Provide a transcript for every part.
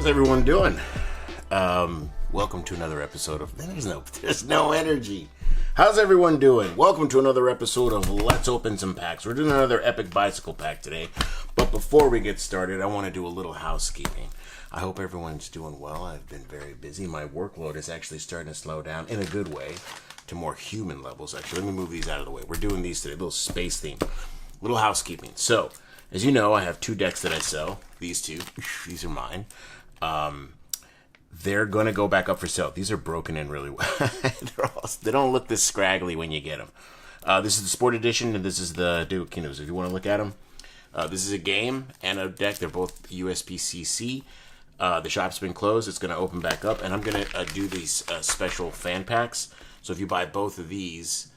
everyone doing? Welcome to another episode of There's no energy. How's everyone doing? Welcome to another episode of Let's Open Some Packs. We're doing another EPIC Bicycle pack today. But before we get started, I want to do a little housekeeping. I hope everyone's doing well. I've been very busy. My workload is actually starting to slow down in a good way to more human levels. Actually, let me move these out of the way. We're doing these today, a little space theme, little housekeeping. So, as you know, I have two decks that I sell. These two, these are mine. They're going to go back up for sale. These are broken in really well. They don't look this scraggly when you get them. This is the Sport Edition, and this is the Duke Kingdoms. If you want to look at them, this is a game and a deck. They're both USPCC. The shop's been closed. It's going to open back up, and I'm going to do these special fan packs. So if you buy both of these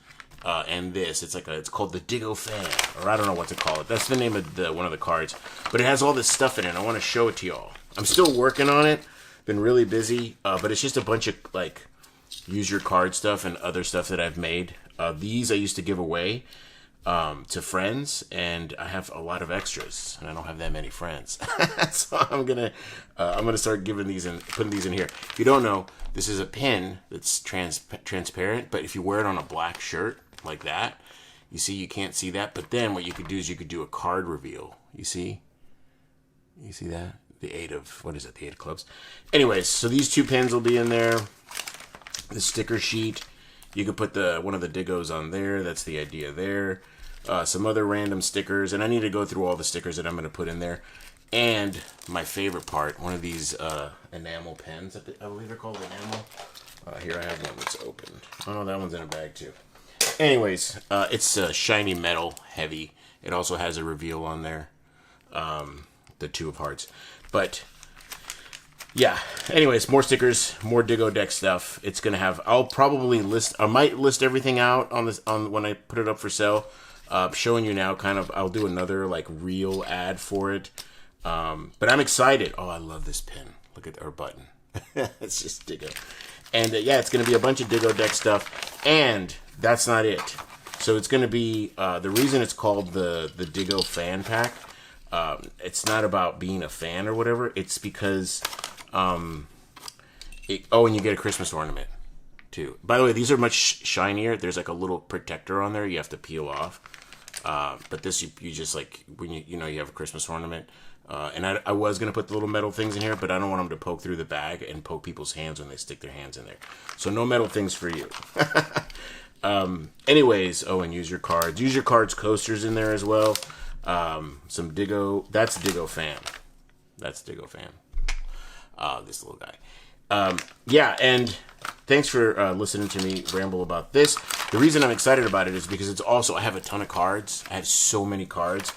and this, it's called the Digo Fan, or I don't know what to call it. That's the name of one of the cards, but it has all this stuff in it. I want to show it to y'all. I'm still working on it. Been really busy, but it's just a bunch of like use your card stuff and other stuff that I've made. These I used to give away to friends, and I have a lot of extras, and I don't have that many friends. So I'm gonna start giving these and putting these in here. If you don't know, this is a pin that's transparent, but if you wear it on a black shirt like that, you see you can't see that. But then what you could do is you could do a card reveal. You see that? The eight of clubs. Anyways, so these two pins will be in there. The sticker sheet. You could put one of the Digos on there. That's the idea there. Some other random stickers. And I need to go through all the stickers that I'm going to put in there. And my favorite part, one of these enamel pens. I believe they're called enamel. Here I have one that's open. Oh no, that one's in a bag too. Anyways, it's shiny metal, heavy. It also has a reveal on there. The Two of Hearts. But yeah, anyways, more stickers, more Digo deck stuff. It's gonna have. I might list everything out on when I put it up for sale. Showing you now, kind of. I'll do another like real ad for it. But I'm excited. Oh, I love this pin. Look at our button. It's just Digo, and yeah, it's gonna be a bunch of Digo deck stuff. And that's not it. So it's gonna be the reason it's called the Digo Fan Pack. It's not about being a fan or whatever. It's because, and you get a Christmas ornament too. By the way, these are much shinier. There's like a little protector on there you have to peel off. But this, you just like, when you have a Christmas ornament. And I was going to put the little metal things in here, but I don't want them to poke through the bag and poke people's hands when they stick their hands in there. So no metal things for you. Anyways, and use your cards. Use your cards coasters in there as well. Some Digo. That's Digo Fan. This little guy. Yeah, and thanks for listening to me ramble about this. The reason I'm excited about it is because it's also, I have a ton of cards. I have so many cards,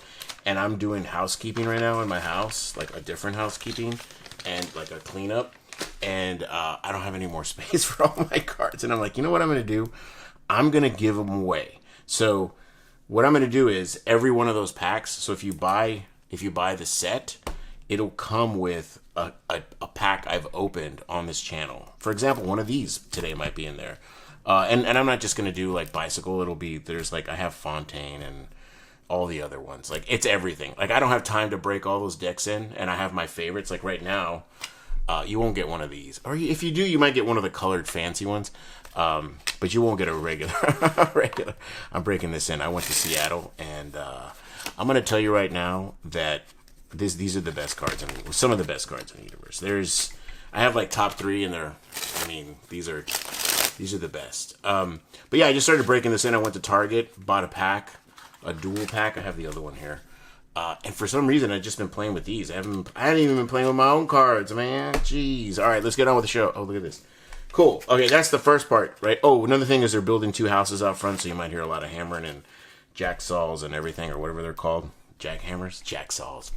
and I'm doing housekeeping right now in my house, like a different housekeeping and like a cleanup, and I don't have any more space for all my cards. And I'm like, you know what I'm going to do? I'm going to give them away. So what I'm going to do is every one of those packs, so if you buy the set, it'll come with a pack I've opened on this channel. For example, one of these today might be in there. And I'm not just going to do like bicycle. I have Fontaine and all the other ones. Like, it's everything. Like, I don't have time to break all those decks in, and I have my favorites. Like right now, you won't get one of these. Or if you do, you might get one of the colored fancy ones. But you won't get a regular. I'm breaking this in. I went to Seattle, and I'm going to tell you right now that these are the best cards. Some of the best cards in the universe. I have like top 3, and these are the best. But yeah, I just started breaking this in. I went to Target, bought a dual pack. I have the other one here. And for some reason, I've just been playing with these. I haven't even been playing with my own cards, man. Jeez. All right, let's get on with the show. Oh, look at this. Cool. Okay, that's the first part, right? Oh, another thing is they're building 2 houses out front, so you might hear a lot of hammering and jacksaws and everything, or whatever they're called. Jackhammers? Jacksaws.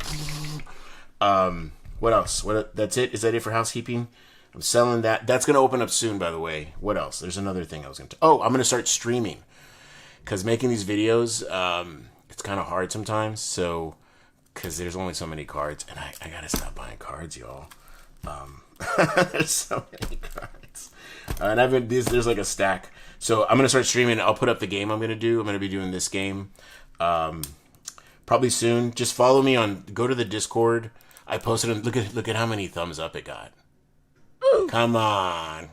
What else? That's it? Is that it for housekeeping? I'm selling that. That's going to open up soon, by the way. What else? There's another thing I was going to... I'm going to start streaming. Because making these videos, it's kind of hard sometimes, so... Because there's only so many cards, and I got to stop buying cards, y'all. There's so many cards. And there's like a stack. So I'm going to start streaming. I'll put up the game I'm going to do. I'm going to be doing this game probably soon. Just follow me go to the Discord. I posted them. Look at how many thumbs up it got. Come on.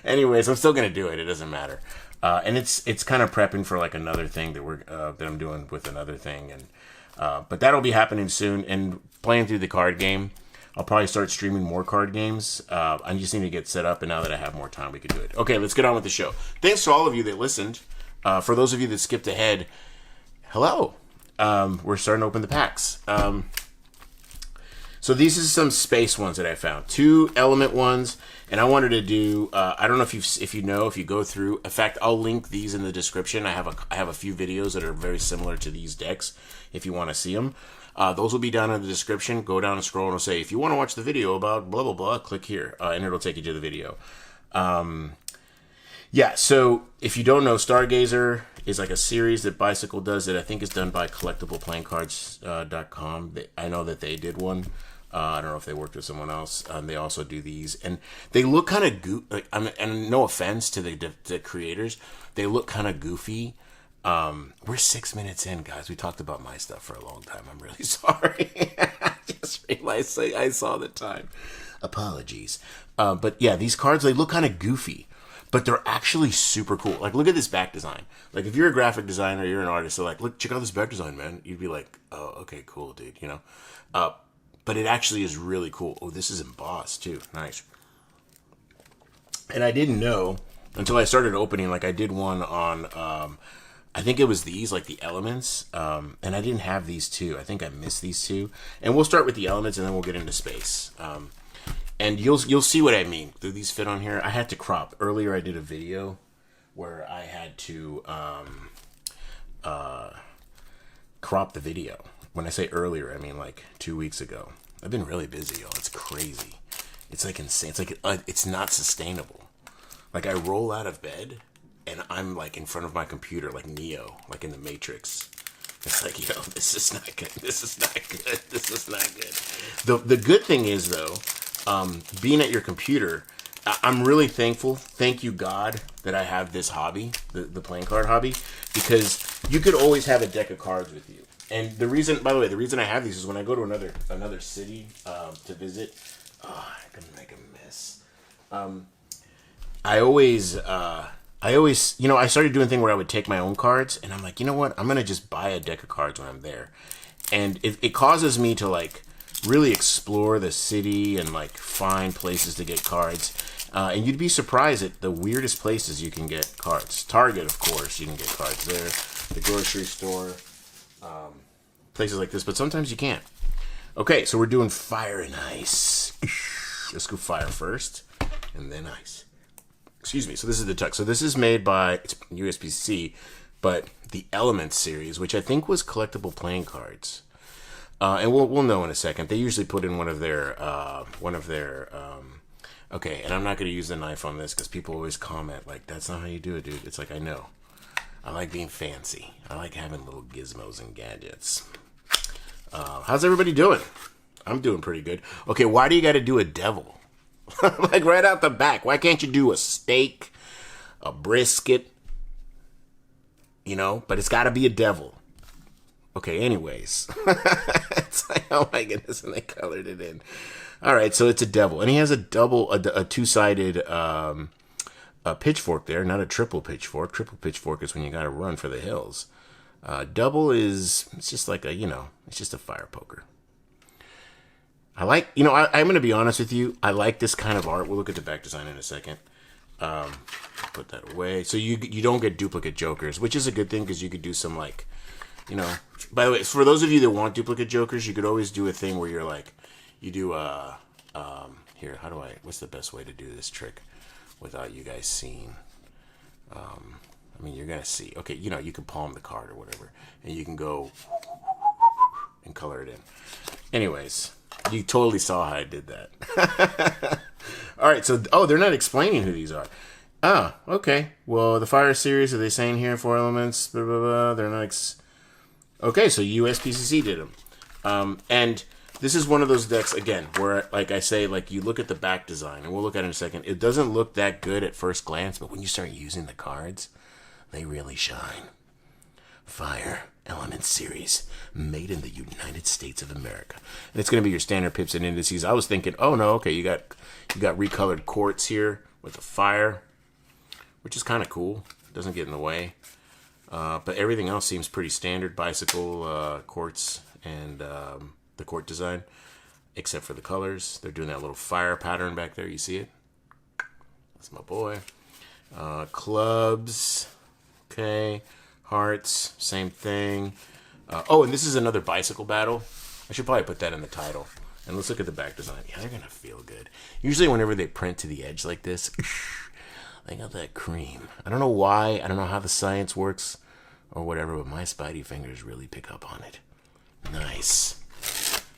Anyways, I'm still gonna do it. It doesn't matter. And it's kind of prepping for like another thing that I'm doing with another thing, and but that'll be happening soon. And playing through the card game, I'll probably start streaming more card games. I just need to get set up, and now that I have more time, we can do it. Okay, let's get on with the show. Thanks to all of you that listened. For those of you that skipped ahead, hello. We're starting to open the packs. So these are some space ones that I found. 2 element ones, and I wanted to do. I don't know if you go through. In fact, I'll link these in the description. I have a few videos that are very similar to these decks. If you want to see them, those will be down in the description. Go down and scroll, and it'll say if you want to watch the video about blah blah blah, click here, and it'll take you to the video. Yeah. So if you don't know, Stargazer is like a series that Bicycle does that I think is done by collectibleplayingcards.com. I know that they did one. I don't know if they worked with someone else. They also do these, and they look kind of and no offense to the creators, they look kind of goofy. We're 6 minutes in, guys. We talked about my stuff for a long time. I'm really sorry. I just realized I saw the time. Apologies. But yeah, these cards, they look kind of goofy, but they're actually super cool. Like, look at this back design. Like, if you're a graphic designer, you're an artist, so like, look, check out this back design, man. You'd be like, oh, okay, cool, dude, you know? But it actually is really cool. Oh, this is embossed, too. Nice. And I didn't know until I started opening. Like, I did one on, I think it was these, like the elements. And I didn't have these two. I think I missed these two. And we'll start with the elements, and then we'll get into space. And you'll see what I mean. Do these fit on here? I had to crop. Earlier, I did a video where I had to crop the video. When I say earlier, I mean like 2 weeks ago. I've been really busy, y'all. It's crazy. It's like insane. It's like it's not sustainable. Like, I roll out of bed and I'm like in front of my computer, like Neo, like in the Matrix. It's like, yo, this is not good. This is not good. This is not good. The good thing is, though, being at your computer, I'm really thankful. Thank you, God, that I have this hobby, the playing card hobby, because you could always have a deck of cards with you. And the reason, by the way, the reason I have these is when I go to another city to visit. Oh, I'm gonna make a mess. I always, you know, I started doing a thing where I would take my own cards, and I'm like, you know what? I'm gonna just buy a deck of cards when I'm there, and it causes me to like really explore the city and like find places to get cards. And you'd be surprised at the weirdest places you can get cards. Target, of course, you can get cards there. The grocery store. Places like this, but sometimes you can't. Okay, so we're doing fire and ice. Let's go fire first, and then ice. Excuse me. So this is the tuck. So this is made by, it's USB-C, but the Elements series, which I think was collectible playing cards. And we'll know in a second. They usually put in one of their. Okay, and I'm not going to use the knife on this because people always comment like, "That's not how you do it, dude." It's like, I know. I like being fancy. I like having little gizmos and gadgets. How's everybody doing? I'm doing pretty good. Okay, why do you got to do a devil? Like right out the back. Why can't you do a steak, a brisket? You know, but it's got to be a devil. Okay, anyways. It's like, oh my goodness, and they colored it in. All right, so it's a devil. And he has a two-sided a pitchfork there, not a triple pitchfork. Triple pitchfork is when you got to run for the hills. Double is, it's just like a, you know, it's just a fire poker. I like, you know, I'm going to be honest with you. I like this kind of art. We'll look at the back design in a second. Put that away. So you don't get duplicate jokers, which is a good thing because you could do some like, you know, by the way, for those of you that want duplicate jokers, you could always do a thing where you're like, you do here, what's the best way to do this trick without you guys seeing? I mean, you're going to see. Okay, you know, you can palm the card or whatever, and you can go and color it in. Anyways, you totally saw how I did that. All right, so, oh, they're not explaining who these are. Ah, okay. Well, the Fire series, are they saying here 4 elements? Blah, blah, blah. They're not... Okay, so USPCC did them. And this is one of those decks, again, where, like I say, like you look at the back design, and we'll look at it in a second. It doesn't look that good at first glance, but when you start using the cards, they really shine. Fire Element Series, made in the United States of America. And it's going to be your standard pips and indices. I was thinking, oh no, okay, you got recolored quartz here with the fire, which is kind of cool. Doesn't get in the way. But everything else seems pretty standard. Bicycle, quartz, and the quart design, except for the colors. They're doing that little fire pattern back there. You see it? That's my boy. Clubs. Okay. Hearts. Same thing. Oh, and this is another bicycle battle. I should probably put that in the title. And let's look at the back design. Yeah, they're going to feel good. Usually whenever they print to the edge like this, they got that cream. I don't know why. I don't know how the science works or whatever, but my spidey fingers really pick up on it. Nice.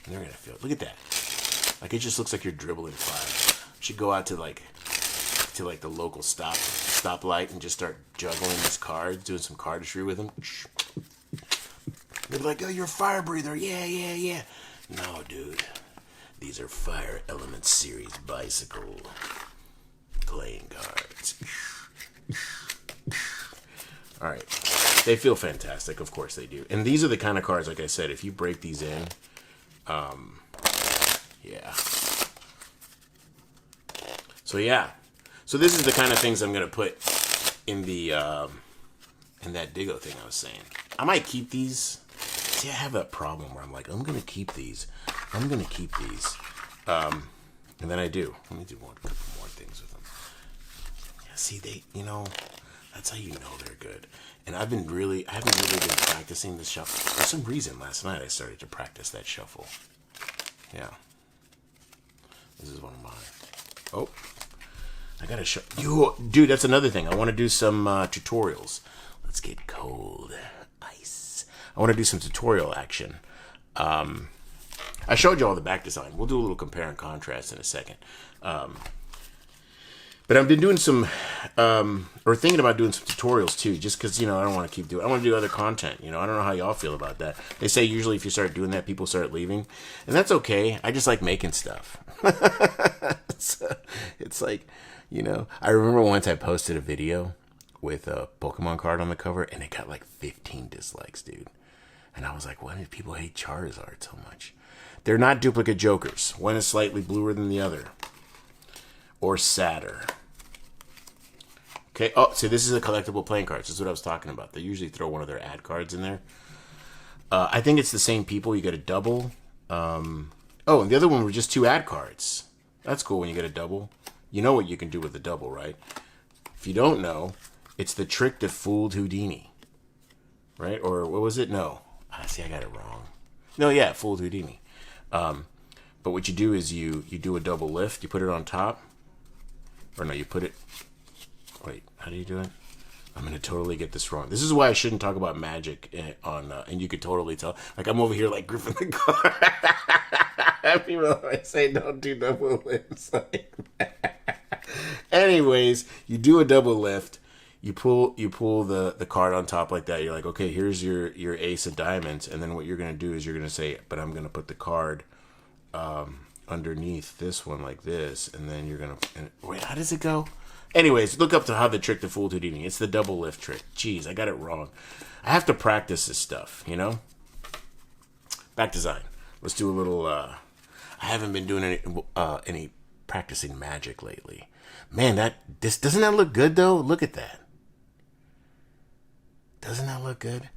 And they're going to feel it. Look at that. Like, it just looks like you're dribbling fire. You should go out to the local stoplight and just start juggling these cards, doing some cardistry with them. They're like, oh, you're a fire breather. Yeah. No, dude. These are Fire Element Series bicycle playing cards. All right. They feel fantastic. Of course they do. And these are the kind of cards, like I said, if you break these in, yeah. So, yeah. So this is the kind of things I'm going to put in the, in that Digo thing I was saying. I might keep these. See, I have that problem where I'm like, I'm going to keep these. I'm going to keep these. And then I do. Let me do a couple more things with them. Yeah, see, that's how you know they're good. And I haven't really been practicing the shuffle. For some reason, last night I started to practice that shuffle. Yeah. This is one of mine. Oh. I gotta show you. Dude, that's another thing. I want to do some tutorials. Let's get cold. Ice. I want to do some tutorial action. I showed you all the back design. We'll do a little compare and contrast in a second. But I've been doing some, or thinking about doing some tutorials too, just because, I don't want to keep doing, I want to do other content. I don't know how y'all feel about that. They say usually if you start doing that, people start leaving. And that's okay. I just like making stuff. It's like, I remember once I posted a video with a Pokemon card on the cover and it got like 15 dislikes, dude. And I was like, why did people hate Charizard so much? They're not duplicate Jokers. One is slightly bluer than the other. Or sadder. Okay. Oh, so this is a collectible playing cards. This is what I was talking about. They usually throw one of their ad cards in there. I think it's the same people. You get a double. Oh, and the other one were just 2 ad cards. That's cool when you get a double. You know what you can do with a double, right? If you don't know, it's the trick that fooled Houdini. Right? Or what was it? No. See, I got it wrong. No, yeah, it fooled Houdini. But what you do is you do a double lift. You put it on top. Or no, you put it... Wait, how do you do it? I'm going to totally get this wrong. This is why I shouldn't talk about magic and you could totally tell. Like, I'm over here like Griffin the Guard. People always say don't do double lifts like that. Anyways, you do a double lift. You pull the card on top like that. You're like, okay, here's your ace of diamonds. And then what you're going to do is you're going to say, but I'm going to put the card underneath this one like this. And then you're going to... Wait, how does it go? Anyways, look up to how the trick to fool Houdini. It's the double lift trick. Jeez, I got it wrong. I have to practice this stuff, Back design. Let's do a little... I haven't been doing any practicing magic lately. Man, doesn't that look good, though? Look at that. Doesn't that look good?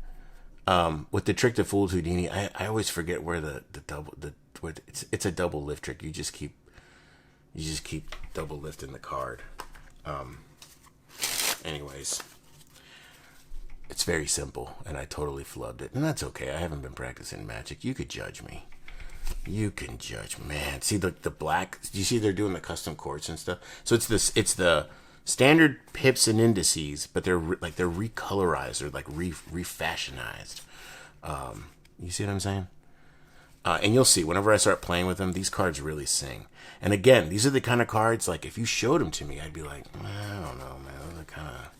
With the trick that fooled Houdini, I always forget where it's a double lift trick. You just keep double lifting the card. Anyways, it's very simple, and I totally flubbed it, and that's okay. I haven't been practicing magic. You could judge me. You can judge, man. See the black? Do you see they're doing the custom quartz and stuff? So it's the standard pips and indices, but they're recolorized or like refashionized. You see what I'm saying? And you'll see whenever I start playing with them, these cards really sing. And again, these are the kind of cards, like, if you showed them to me, I'd be like, I don't know, man. Those are kind of...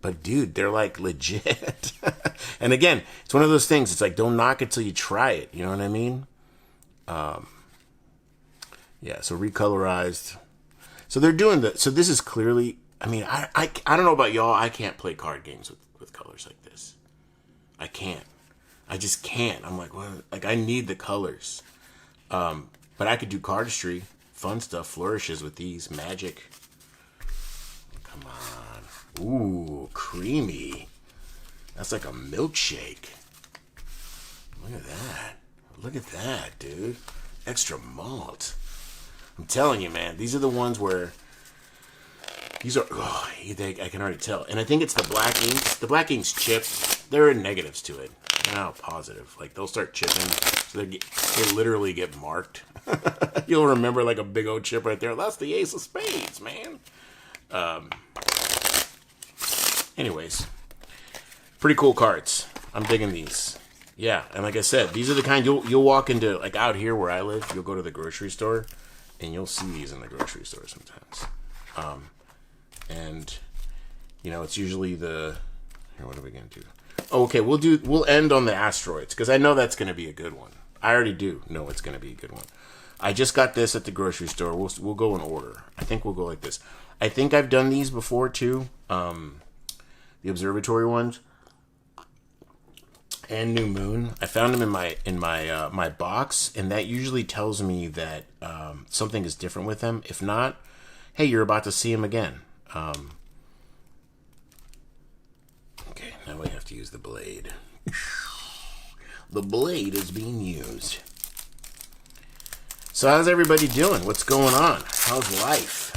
But, dude, they're, like, legit. And again, it's one of those things. It's like, don't knock it till you try it. You know what I mean? Yeah, so recolorized. So they're doing the... So this is clearly... I mean, I don't know about y'all. I can't play card games with colors like this. I can't. I just can't. I'm like, well, like I need the colors. But I could do cardistry, fun stuff, flourishes with these, magic. Come on. Ooh, creamy. That's like a milkshake. Look at that. Look at that, dude. Extra malt. I'm telling you, man. These are the ones where... These are... Oh, I can already tell. And I think it's the black inks. The black inks chip. There are negatives to it. They're not positive. Like, they'll start chipping. So they literally get marked. You'll remember, like, a big old chip right there. That's the ace of spades, man. Anyways. Pretty cool cards. I'm digging these. Yeah, and like I said, these are the kind you'll walk into, like out here where I live, you'll go to the grocery store, and you'll see these in the grocery store sometimes. And, you know, it's usually the... Here, what are we going to do? Oh, okay, we'll end on the asteroids, because I know that's going to be a good one. I already do know it's going to be a good one. I just got this at the grocery store. We'll go in order. I think we'll go like this. I think I've done these before, too. The observatory ones. And New Moon. I found them in my box, and that usually tells me that something is different with them. If not, hey, you're about to see them again. Okay, now we have to use the blade. The blade is being used. So how's everybody doing? What's going on? How's life?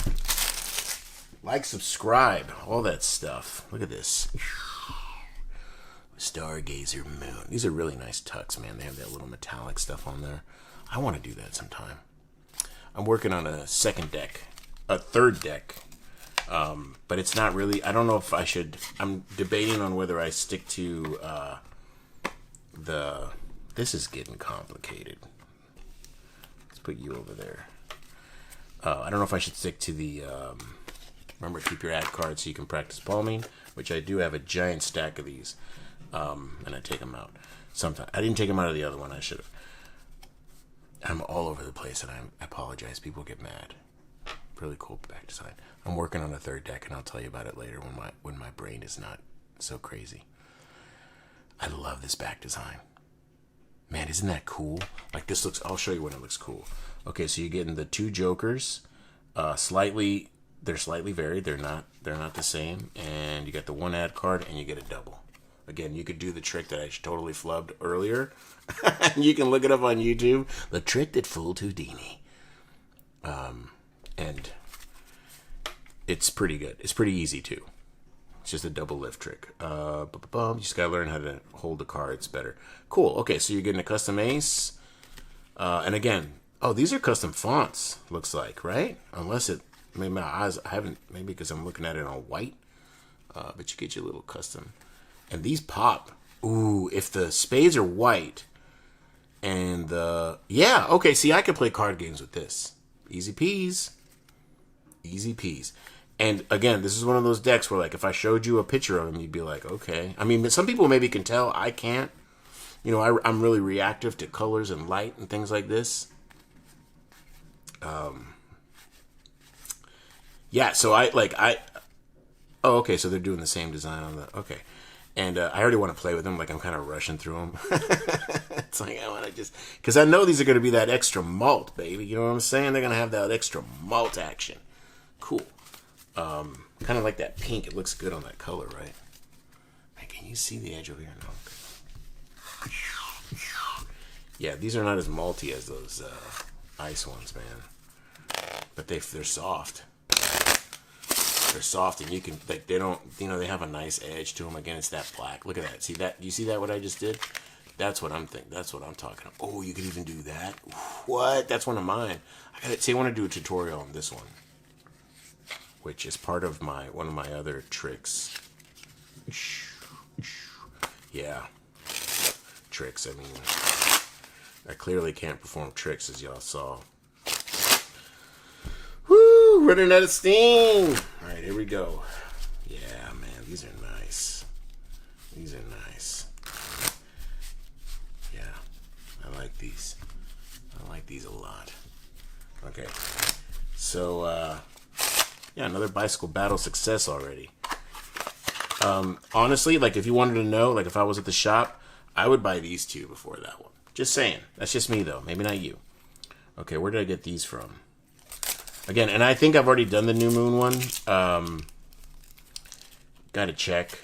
Like, subscribe, all that stuff. Look at this. Stargazer Moon. These are really nice tucks, man. They have that little metallic stuff on there. I want to do that sometime. I'm working on a third deck. But it's not really, I don't know if I should, I'm debating on whether I stick to this is getting complicated. Let's put you over there. I don't know if I should stick to the, remember, keep your ad cards so you can practice palming, which I do have a giant stack of these. And I take them out sometimes. I didn't take them out of the other one. I should have. I'm all over the place, and I apologize. People get mad. Really cool back design. I'm working on a third deck, and I'll tell you about it later when my brain is not so crazy. I love this back design. Man, isn't that cool? Like, this looks... I'll show you when it looks cool. Okay, so you're getting the two jokers. They're slightly varied. They're not the same. And you got the one ad card, and you get a double. Again, you could do the trick that I totally flubbed earlier. You can look it up on YouTube. The trick that fooled Houdini. And it's pretty good. It's pretty easy, too. It's just a double lift trick. You just got to learn how to hold the cards better. Cool. Okay, so you're getting a custom ace. And again, these are custom fonts, looks like, right? Unless it... Maybe my eyes... I haven't... Maybe because I'm looking at it on white. But you get your little custom... And these pop. Ooh, if the spades are white and the... Yeah, okay, see, I could play card games with this. Easy peas. Easy peas. And again, this is one of those decks where, like, if I showed you a picture of them, you'd be like, okay. I mean, some people maybe can tell. I can't. You know, I'm really reactive to colors and light and things like this. Yeah, so oh, okay, so they're doing the same design on the... Okay. And I already want to play with them. Like, I'm kind of rushing through them. It's like, I want to just... Because I know these are going to be that extra malt, baby. You know what I'm saying? They're going to have that extra malt action. Cool. Kind of like that pink. It looks good on that color, right? Man, can you see the edge over here? No. Okay. Yeah, these are not as malty as those ice ones, man. But they're soft. They're soft, and you can, like, they don't, you know, they have a nice edge to them. Again, it's that black. Look at that. See that? You see that, what I just did? That's what I'm thinking. That's what I'm talking about. Oh, you could even do that? What? That's one of mine. I want to do a tutorial on this one, which is part of one of my other tricks. Yeah. Tricks. I mean, I clearly can't perform tricks, as y'all saw. Woo! Running out of steam! Alright, here we go. Yeah, man, these are nice. These are nice. Yeah, I like these. I like these a lot. Okay, so, yeah, another bicycle battle success already. Honestly, like if you wanted to know, like if I was at the shop, I would buy these two before that one. Just saying. That's just me though. Maybe not you. Okay, where did I get these from? Again, and I think I've already done the New Moon one. Gotta check.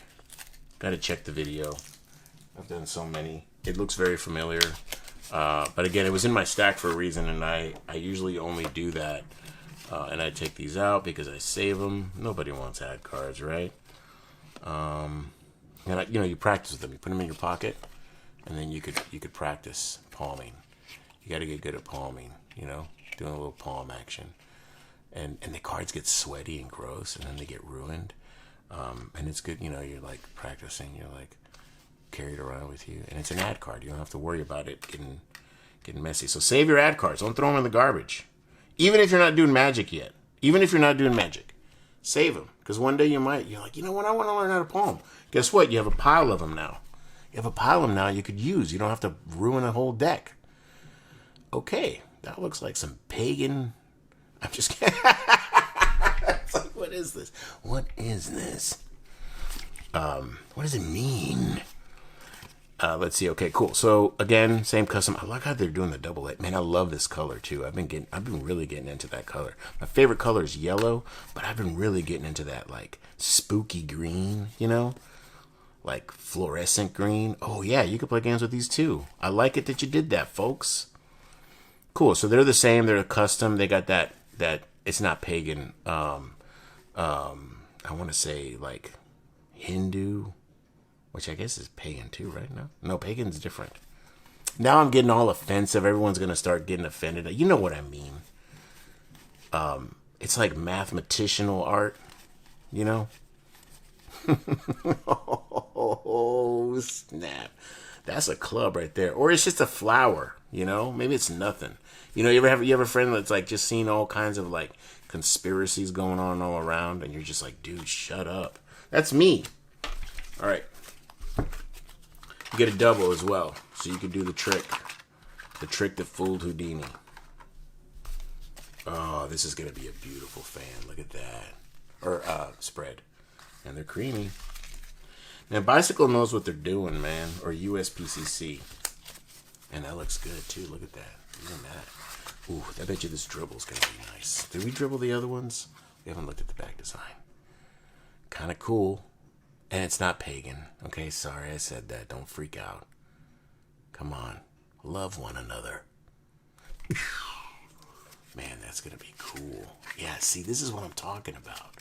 Gotta check the video. I've done so many. It looks very familiar. But again, it was in my stack for a reason, and I usually only do that. And I take these out because I save them. Nobody wants ad cards, right? And you practice with them. You put them in your pocket, and then you could practice palming. You got to get good at palming, doing a little palm action. And the cards get sweaty and gross, and then they get ruined. And it's good, you're like practicing. You're like carried around with you, and it's an ad card. You don't have to worry about it getting messy. So save your ad cards. Don't throw them in the garbage. Even if you're not doing magic yet. Even if you're not doing magic. Save them. Because one day you're like, you know what? I want to learn how to palm. Guess what? You have a pile of them now. You have a pile of them now you could use. You don't have to ruin a whole deck. Okay. That looks like some pagan... I'm just kidding. It's like, what is this? What is this? What does it mean? Let's see. Okay, cool. So again, same custom. I like how they're doing the double A. Man, I love this color too. I've been really getting into that color. My favorite color is yellow, but I've been really getting into that like spooky green, like fluorescent green. Oh yeah, you could play games with these too. I like it that you did that, folks. Cool. So they're the same. They're a custom. They got that it's not pagan. I want to say like Hindu. Which I guess is pagan too, right? No, pagan's different. Now I'm getting all offensive. Everyone's going to start getting offended. You know what I mean. It's like mathematicianal art, Oh, snap. That's a club right there. Or it's just a flower, Maybe it's nothing. You ever have a friend that's like just seen all kinds of like conspiracies going on all around and you're just like, dude, shut up. That's me. All right. You get a double as well, so you can do the trick that fooled Houdini. Oh, this is gonna be a beautiful fan. Look at that, or spread, and they're creamy. Now, Bicycle knows what they're doing, man, or USPCC, and that looks good too. Look at that, look at that. Ooh, I bet you this dribble's gonna be nice. Did we dribble the other ones? We haven't looked at the back design. Kind of cool. And it's not pagan. Okay, sorry I said that. Don't freak out. Come on. Love one another. Man, that's going to be cool. Yeah, see, this is what I'm talking about.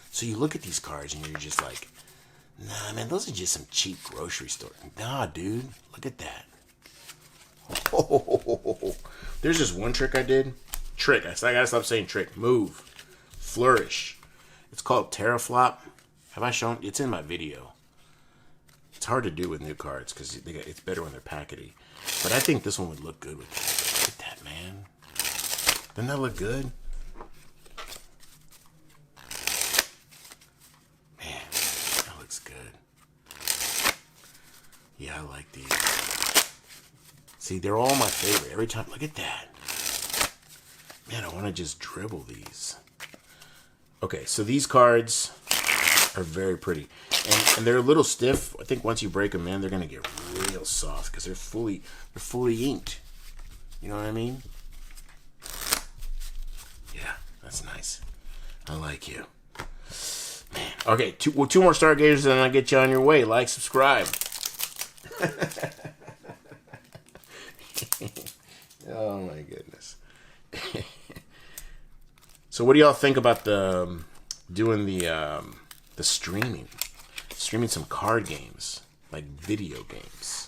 So you look at these cards and you're just like, nah, man, those are just some cheap grocery store. Nah, dude. Look at that. Oh, there's just one trick I did. Trick. I got to stop saying trick. Move. Flourish. It's called Teraflop. Have I shown? It's in my video. It's hard to do with new cards because it's better when they're packety. But I think this one would look good with that. Look at that, man. Doesn't that look good? Man, that looks good. Yeah, I like these. See, they're all my favorite. Every time, look at that. Man, I want to just dribble these. Okay, so these cards are very pretty. And they're a little stiff. I think once you break them in, they're going to get real soft because they're fully inked. You know what I mean? Yeah, that's nice. I like you. Man. Okay, two more Stargazers and I'll get you on your way. Like, subscribe. Oh my goodness. So what do y'all think about doing the streaming some card games, like video games?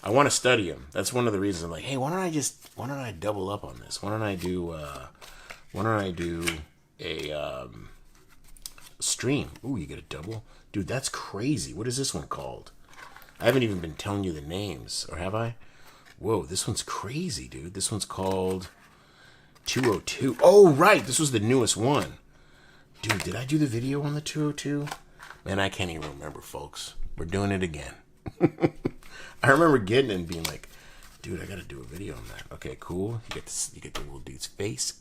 I want to study them. That's one of the reasons I'm like, hey, why don't I double up on this? Why don't I do a stream? Ooh, you get a double? Dude, that's crazy. What is this one called? I haven't even been telling you the names, or have I? Whoa, this one's crazy, dude. This one's called 202. Oh, right. This was the newest one. Dude, did I do the video on the 202? Man, I can't even remember, folks. We're doing it again. I remember getting it and being like, dude, I got to do a video on that. Okay, cool. You get the little dude's face.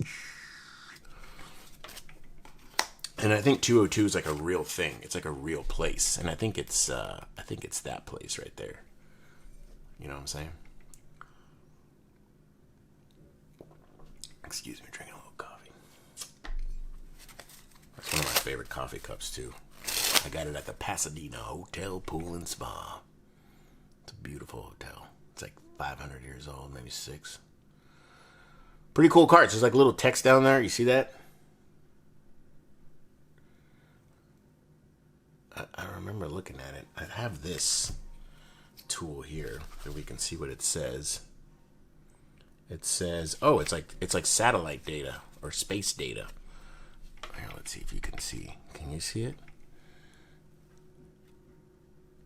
And I think 202 is like a real thing. It's like a real place. And I think it's that place right there. You know what I'm saying? Excuse me, drinking a little coffee. That's one of my favorite coffee cups too. I got it at the Pasadena Hotel Pool and Spa. It's a beautiful hotel. It's like 500 years old, maybe 6. Pretty cool cards. There's like little text down there. You see that? I remember looking at it. I have this tool here that we can see what it says. It says, oh, it's like satellite data or space data. Here, let's see if you can see. Can you see it?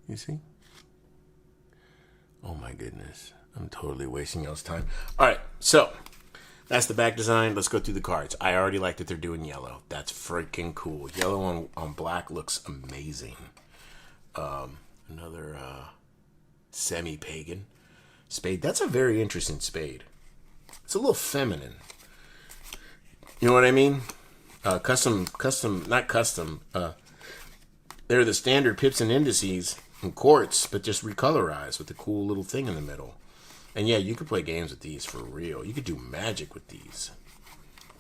You see? Oh my goodness. I'm totally wasting y'all's time. All right, so that's the back design. Let's go through the cards. I already like that they're doing yellow. That's freaking cool. Yellow on black looks amazing. Another semi-pagan spade. That's a very interesting spade. It's a little feminine. You know what I mean? Not custom. They're the standard pips and indices and quartz, but just recolorized with a cool little thing in the middle. And yeah, you could play games with these for real. You could do magic with these.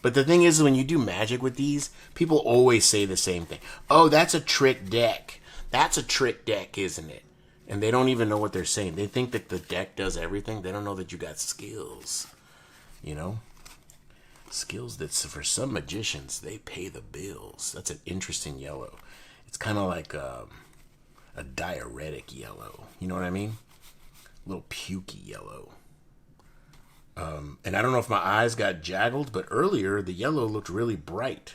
But the thing is, when you do magic with these, people always say the same thing. Oh, that's a trick deck. That's a trick deck, isn't it? And they don't even know what they're saying. They think that the deck does everything. They don't know that you got skills. You know? Skills that, for some magicians, they pay the bills. That's an interesting yellow. It's kind of like a diuretic yellow. You know what I mean? A little pukey yellow. And I don't know if my eyes got jaggled, but earlier the yellow looked really bright.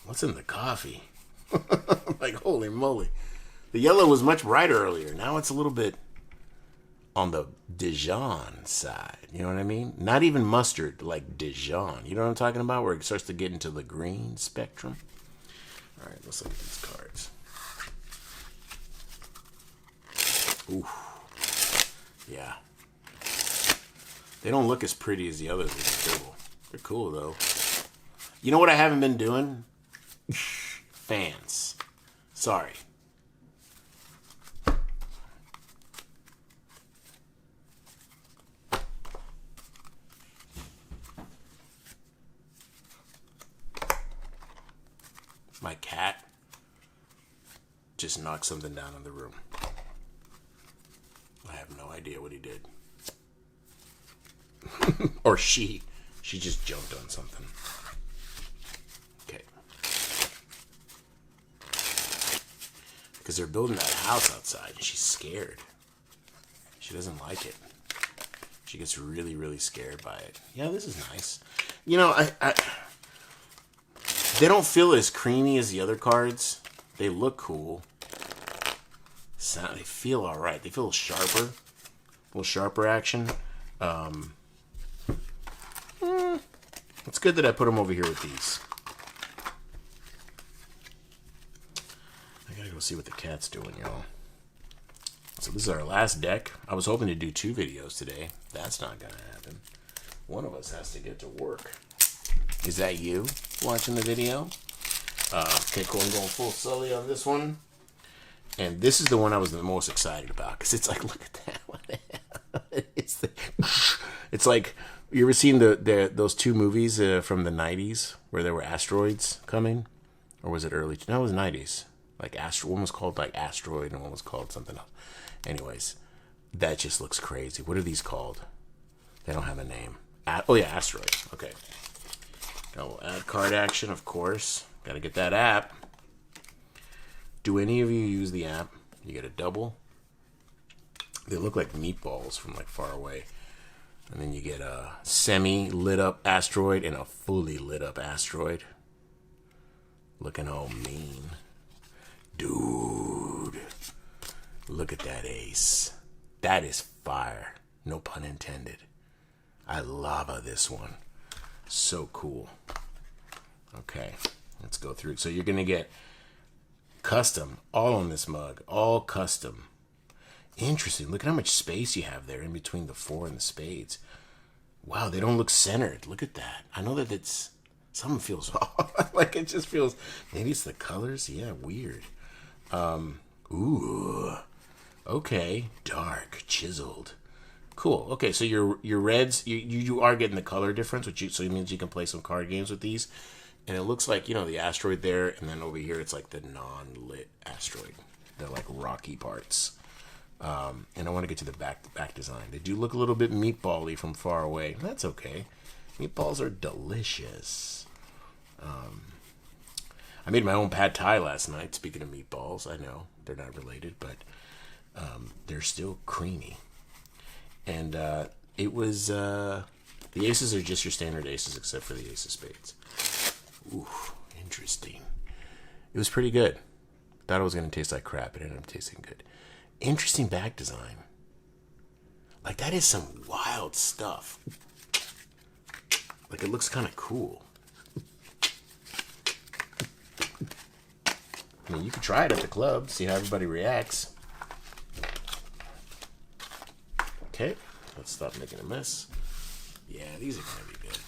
What's in the coffee? Like, holy moly. The yellow was much brighter earlier. Now it's a little bit on the Dijon side. You know what I mean? Not even mustard, like Dijon. You know what I'm talking about? Where it starts to get into the green spectrum. All right, let's look at these cards. Ooh. Yeah. They don't look as pretty as the others in the table. They're cool, though. You know what I haven't been doing? Fans. Sorry. My cat just knocked something down in the room. I have no idea what he did. Or she just jumped on something. Okay. Because they're building that house outside and she's scared. She doesn't like it. She gets really, really scared by it. Yeah, this is nice. You know, they don't feel as creamy as the other cards. They look cool. They feel all right. They feel a little sharper action. It's good that I put them over here with these. I gotta go see what the cat's doing, y'all. So this is our last deck. I was hoping to do 2 videos today. That's not gonna happen. One of us has to get to work. Is that you watching the video? Okay, cool. I'm going full Sully on this one. And this is the one I was the most excited about. Because it's like, look at that. What the hell? It's like, you ever seen those 2 movies from the 90s where there were asteroids coming? Or was it early? No, it was 90s. Like, one was called like Asteroid and one was called something else. Anyways, that just looks crazy. What are these called? They don't have a name. Oh yeah, Asteroid. Okay. Now we'll add card action, of course. Got to get that app. Do any of you use the app? You get a double. They look like meatballs from like far away. And then you get a semi-lit up asteroid and a fully lit up asteroid. Looking all mean. Dude. Look at that ace. That is fire. No pun intended. I lava this one. So cool. Okay, let's go through it. So you're going to get custom all on this mug. All custom. Interesting. Look at how much space you have there in between the 4 and the spades. Wow, they don't look centered. Look at that. I know that it's Something feels off. Like it just feels. Maybe it's the colors. Yeah, weird. Ooh. Okay. Dark, chiseled. Cool. Okay, so your reds, you are getting the color difference, so it means you can play some card games with these. And it looks like, the Asteroid there, and then over here it's like the non-lit Asteroid. They're like rocky parts. And I want to get to the back design. They do look a little bit meatball-y from far away. That's okay. Meatballs are delicious. I made my own pad thai last night. Speaking of meatballs, I know they're not related, but they're still creamy. And it was the aces are just your standard aces, except for the ace of spades. Ooh, interesting. It was pretty good. Thought it was gonna taste like crap. It ended up tasting good. Interesting back design. Like that is some wild stuff. Like it looks kind of cool. I mean, you could try it at the club, see how everybody reacts. Okay, let's stop making a mess. Yeah, these are gonna be good.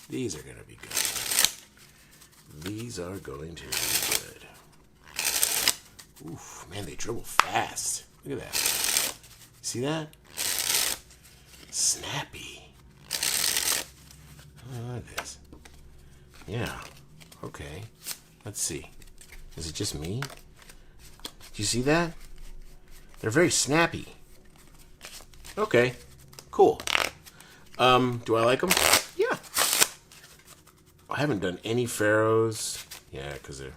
These are gonna be good. These are going to be good. Oof, man, they dribble fast. Look at that. See that? Snappy. I like this. Yeah. Okay. Let's see. Is it just me? Do you see that? They're very snappy. Okay. Cool. Do I like them? Yeah. I haven't done any pharaohs. Yeah, because I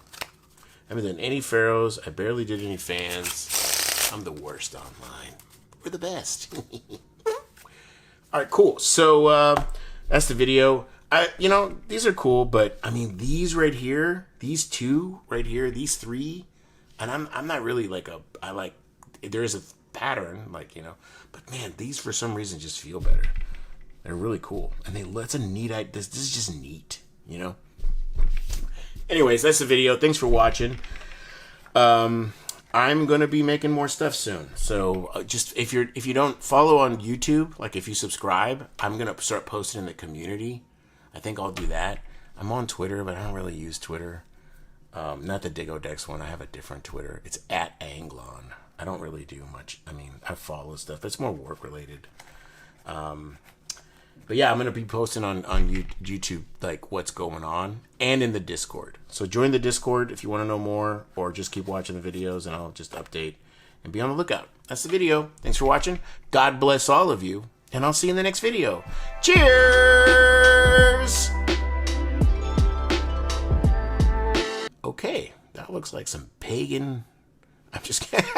haven't done any pharaohs. I barely did any fans. I'm the worst online. We're the best. All right, cool. So that's the video. These are cool, but I mean, these right here, these two right here, these three, and I'm not really like there is a pattern, but man, these for some reason just feel better. They're really cool, and that's a neat. This is just neat, Anyways, that's the video. Thanks for watching. I'm gonna be making more stuff soon. So just if you don't follow on YouTube, like if you subscribe, I'm gonna start posting in the community. I think I'll do that. I'm on Twitter, but I don't really use Twitter. Not the Digodex one. I have a different Twitter. It's @Anglon. I don't really do much. I mean, I follow stuff, but it's more work related. But yeah, I'm going to be posting on YouTube, like what's going on, and in the Discord. So join the Discord if you want to know more, or just keep watching the videos and I'll just update and be on the lookout. That's the video. Thanks for watching. God bless all of you, and I'll see you in the next video. Cheers! Okay, that looks like some pagan... I'm just kidding.